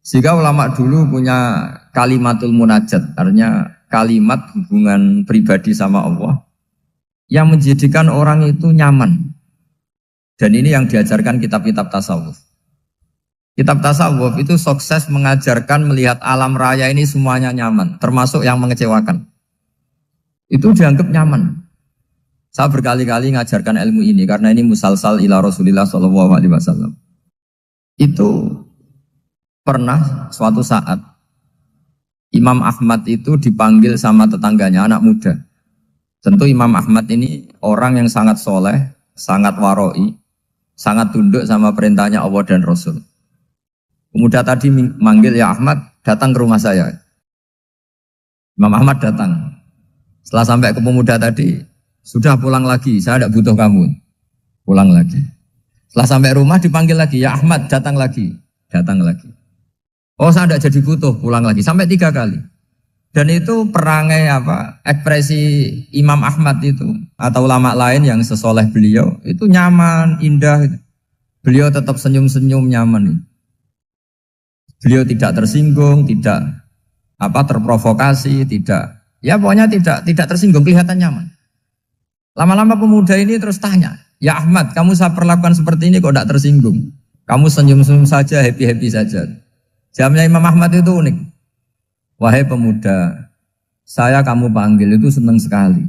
Sehingga ulama dulu punya kalimatul munajat, artinya kalimat hubungan pribadi sama Allah yang menjadikan orang itu nyaman. Dan ini yang diajarkan kitab-kitab tasawuf. Kitab tasawuf itu sukses mengajarkan melihat alam raya ini semuanya nyaman, termasuk yang mengecewakan. Itu dianggap nyaman. Saya berkali-kali mengajarkan ilmu ini karena ini musalsal ila Rasulillah SAW. Itu pernah suatu saat Imam Ahmad itu dipanggil sama tetangganya, anak muda. Tentu Imam Ahmad ini orang yang sangat soleh, sangat waroi, sangat tunduk sama perintahnya Allah dan Rasul. Pemuda tadi manggil, ya Ahmad, datang ke rumah saya. Imam Ahmad datang. Setelah sampai ke pemuda tadi, sudah pulang lagi, saya tidak butuh kamu. Pulang lagi. Setelah sampai rumah dipanggil lagi, ya Ahmad, datang lagi. Datang lagi. Oh, saya tidak jadi butuh, pulang lagi. Sampai 3 kali. Dan itu perangai ekspresi Imam Ahmad itu atau ulama lain yang sesoleh beliau itu nyaman, indah. Beliau tetap senyum-senyum nyaman. Beliau tidak tersinggung, tidak terprovokasi, pokoknya tidak tersinggung, kelihatan nyaman. Lama-lama pemuda ini terus tanya, ya Ahmad, kamu saya perlakukan seperti ini kok tidak tersinggung? Kamu senyum-senyum saja, happy-happy saja. Jawabnya Imam Ahmad itu unik. Wahai pemuda, saya kamu panggil itu senang sekali.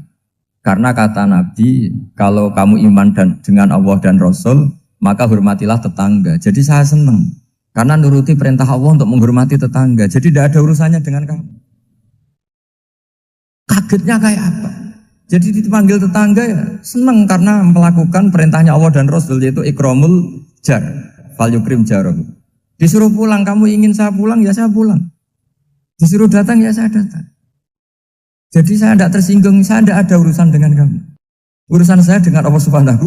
Karena kata Nabi, kalau kamu iman dengan Allah dan Rasul, maka hormatilah tetangga. Jadi saya senang. Karena nuruti perintah Allah untuk menghormati tetangga. Jadi tidak ada urusannya dengan kamu. Kagetnya kayak apa? Jadi dipanggil tetangga ya senang karena melakukan perintahnya Allah dan Rasul, yaitu ikramul jar, fal yukrim jarahu. Disuruh pulang, kamu ingin saya pulang, ya saya pulang. Disuruh datang, ya saya datang. Jadi saya tidak tersinggung, saya tidak ada urusan dengan kamu. Urusan saya dengan Allah Subhanahu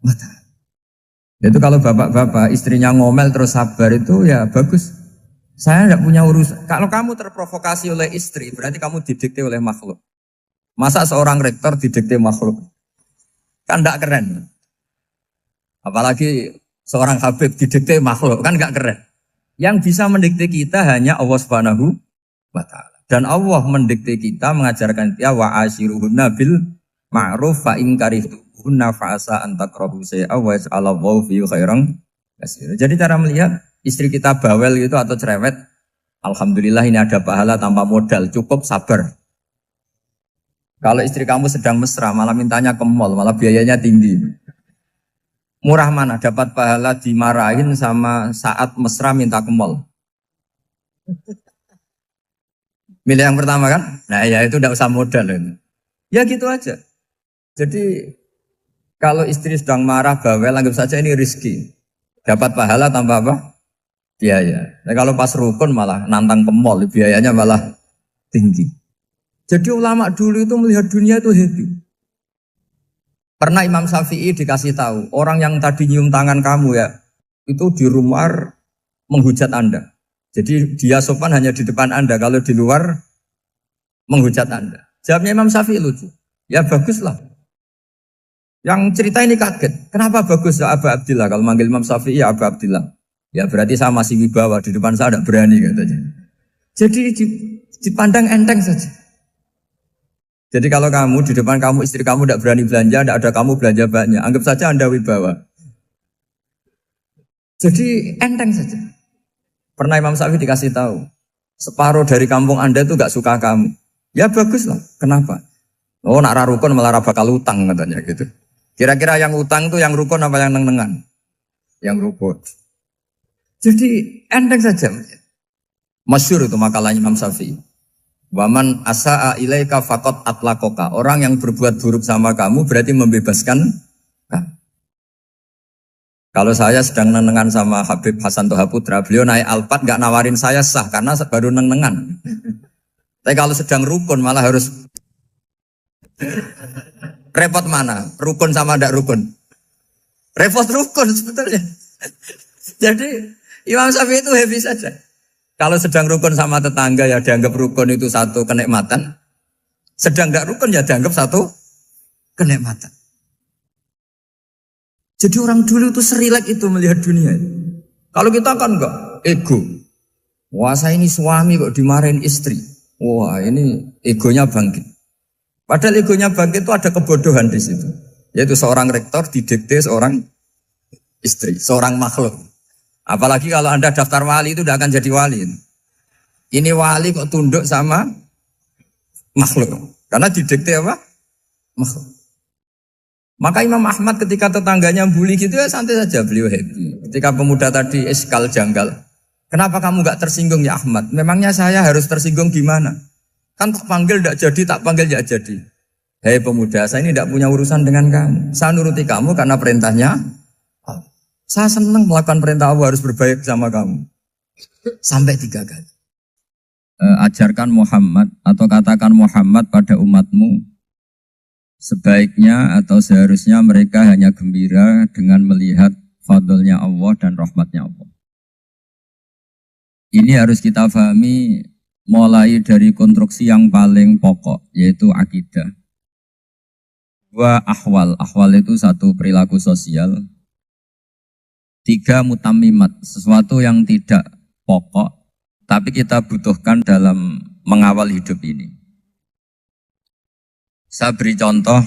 wa Ta'ala. Itu kalau bapak-bapak istrinya ngomel terus sabar itu ya bagus. Saya tidak punya urusan. Kalau kamu terprovokasi oleh istri, berarti kamu didikte oleh makhluk. Masa seorang rektor didikte makhluk? Kan tidak keren. Apalagi seorang Habib didikte makhluk, kan gak keren. Yang bisa mendikte kita hanya Allah Subhanahu wa Ta'ala. Dan Allah mendikte kita, mengajarkan kita wa ashiruhunna bil ma'ruf fa in karihtuhunna fa asa an takrahu shay'a wa yaj'alallahu fihi khairan katsira. Jadi cara melihat istri kita bawel gitu atau cerewet, alhamdulillah ini ada pahala tanpa modal, cukup sabar. Kalau istri kamu sedang mesra, malah mintanya ke mall, malah biayanya tinggi. Murah mana dapat pahala dimarahin sama saat mesra minta ke mall? Milih yang pertama kan? Nah ya itu tidak usah modal. Ya gitu aja. Jadi kalau istri sedang marah bawel, anggap saja ini rezeki. Dapat pahala tanpa apa? Biaya. Nah, kalau pas rukun malah nantang ke mall, biayanya malah tinggi. Jadi ulama dulu itu melihat dunia itu happy. Pernah Imam Syafi'i dikasih tahu, orang yang tadi nyium tangan kamu ya, itu di rumah menghujat Anda. Jadi dia sopan hanya di depan Anda, kalau di luar menghujat Anda. Jawabnya Imam Syafi'i lucu. Ya baguslah. Yang cerita ini kaget. Kenapa bagus ya Aba Abdillah? Kalau manggil Imam Syafi'i ya Aba Abdillah. Ya berarti saya masih wibawa, di depan saya tidak berani katanya. Jadi dipandang enteng saja. Jadi kalau kamu di depan kamu istri kamu tidak berani belanja, tidak ada kamu belanja banyak, anggap saja Anda wibawa. Jadi enteng saja. Pernah Imam Syafi'i dikasih tahu, separuh dari kampung Anda itu gak suka kamu. Ya bagus lah. Kenapa? Oh nak rukun malah bakal utang katanya gitu. Kira-kira yang utang itu yang rukun apa yang neng-nengan? Yang rukun. Jadi enteng saja. Masyhur itu makalahnya Imam Syafi'i. Waman asa'a ilaika faqad atlaqaka. Orang yang berbuat buruk sama kamu berarti membebaskan kamu. Kalau saya sedang nenengan sama Habib Hasan Toha Putra, beliau naik Alphard gak nawarin saya sah karena baru nenengan. Tapi kalau sedang rukun malah harus repot mana? Rukun sama ndak rukun? Repot rukun sebetulnya. Jadi Imam Syafi'i itu happy saja. Kalau sedang rukun sama tetangga ya dianggap rukun itu satu kenikmatan. Sedang tidak rukun ya dianggap satu kenikmatan. Jadi orang dulu itu serilek itu melihat dunia. Kalau kita kan enggak, ego. Wah saya ini suami kok dimarahin istri. Wah ini egonya bangkit. Padahal egonya bangkit itu ada kebodohan di situ. Yaitu seorang rektor didikte seorang istri, seorang makhluk. Apalagi kalau Anda daftar wali itu tidak akan jadi wali. Ini wali kok tunduk sama makhluk. Karena didikte apa? Makhluk. Maka Imam Ahmad ketika tetangganya bully gitu ya santai saja, beliau happy. Ketika pemuda tadi eskal janggal, kenapa kamu gak tersinggung ya Ahmad? Memangnya saya harus tersinggung gimana? Kan tak panggil tidak jadi, tak panggil tidak jadi. Hei pemuda, saya ini tidak punya urusan dengan kamu. Saya nuruti kamu karena perintahnya. Saya senang melakukan perintah Allah, harus berbaik sama kamu. Sampai 3 kali. Ajarkan Muhammad atau katakan Muhammad pada umatmu. Sebaiknya atau seharusnya mereka hanya gembira dengan melihat fadlnya Allah dan rahmatnya Allah. Ini harus kita pahami mulai dari konstruksi yang paling pokok, yaitu akidah. 2 ahwal. Ahwal itu 1 perilaku sosial. 3 mutammimat, sesuatu yang tidak pokok, tapi kita butuhkan dalam mengawal hidup ini. Saya beri contoh,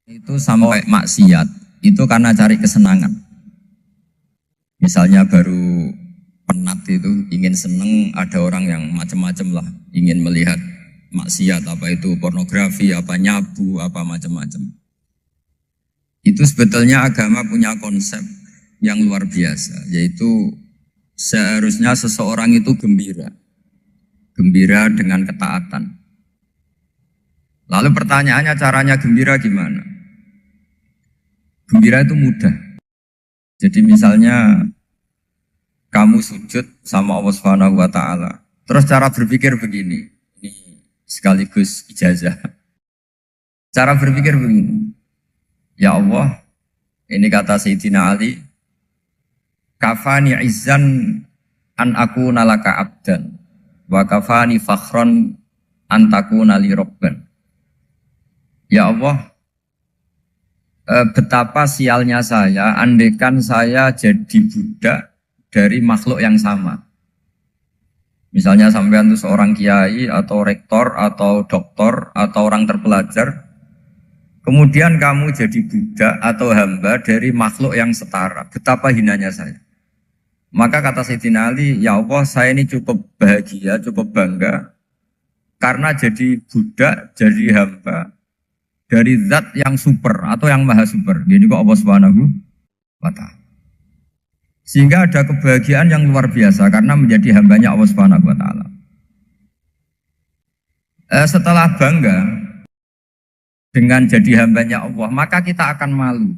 itu sampai maksiat, itu karena cari kesenangan. Misalnya baru penat itu, ingin seneng, ada orang yang macam-macam lah, ingin melihat maksiat, apa itu pornografi, apa nyabu, apa macam-macam. Itu sebetulnya agama punya konsep yang luar biasa, yaitu seharusnya seseorang itu gembira. Gembira dengan ketaatan. Lalu pertanyaannya caranya gembira gimana? Gembira itu mudah. Jadi misalnya kamu sujud sama Allah Subhanahu wa taala. Terus cara berpikir begini. Ini sekaligus ijazah. Cara berpikir begini. Ya Allah, ini kata Sayyidina Ali, kafani izzan an akuna laka abdan wa kafani fakhron an takuna li rabban. Ya Allah, betapa sialnya saya, andaikan saya jadi budak dari makhluk yang sama. Misalnya sampean itu seorang kiai atau rektor atau doktor atau orang terpelajar, kemudian kamu jadi budak atau hamba dari makhluk yang setara. Betapa hinanya saya. Maka kata Sayyidina Ali, ya Allah saya ini cukup bahagia, cukup bangga, karena jadi budak, jadi hamba dari zat yang super atau yang maha super. Jadi kok Allah Subhanahu wa ta'ala. Sehingga ada kebahagiaan yang luar biasa karena menjadi hambanya Allah Subhanahu wa ta'ala. Setelah bangga dengan jadi hambanya Allah, maka kita akan malu.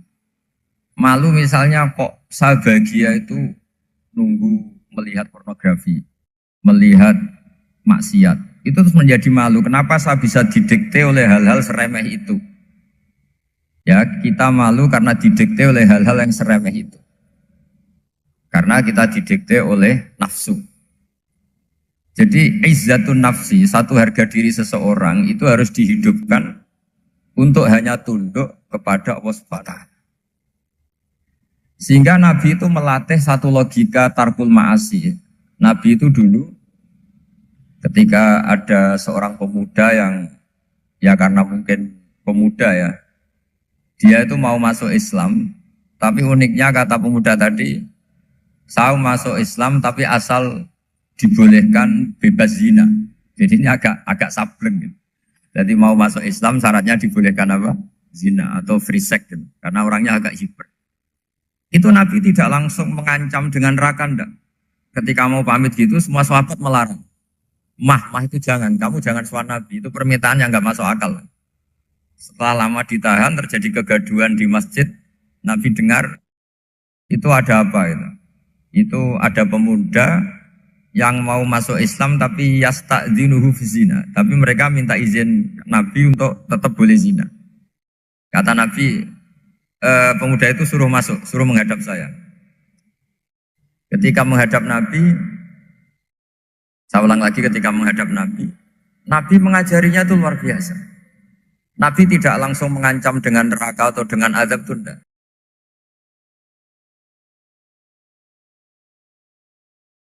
Malu misalnya kok saya bahagia itu nunggu melihat pornografi, melihat maksiat. Itu terus menjadi malu. Kenapa saya bisa didikte oleh hal-hal seremeh itu? Ya, kita malu karena didikte oleh hal-hal yang seremeh itu. Karena kita didikte oleh nafsu. Jadi izzatun nafsi, satu harga diri seseorang itu harus dihidupkan untuk hanya tunduk kepada Allah Subhanahu. Sehingga Nabi itu melatih satu logika tarkul ma'asi. Nabi itu dulu ketika ada seorang pemuda yang ya karena mungkin pemuda ya, dia itu mau masuk Islam, tapi uniknya kata pemuda tadi, saya masuk Islam tapi asal dibolehkan bebas zina. Jadi ini agak sableng gitu. Jadi mau masuk Islam syaratnya dibolehkan apa? Zina atau free sex gitu. Karena orangnya agak hiper. Itu Nabi tidak langsung mengancam dengan neraka enggak. Ketika mau pamit gitu semua sahabat melarang. Mah itu jangan, kamu jangan suan Nabi, itu permintaan yang nggak masuk akal. Setelah lama ditahan, terjadi kegaduhan di masjid, Nabi dengar, itu ada apa itu? Itu ada pemuda yang mau masuk Islam tapi yasta'dzinuhu fi zina, tapi mereka minta izin Nabi untuk tetap boleh zina. Kata Nabi, pemuda itu suruh masuk, suruh menghadap saya. Ketika menghadap Nabi, saya ulang lagi ketika menghadap Nabi. Nabi mengajarinya itu luar biasa. Nabi tidak langsung mengancam dengan neraka atau dengan azab tunda.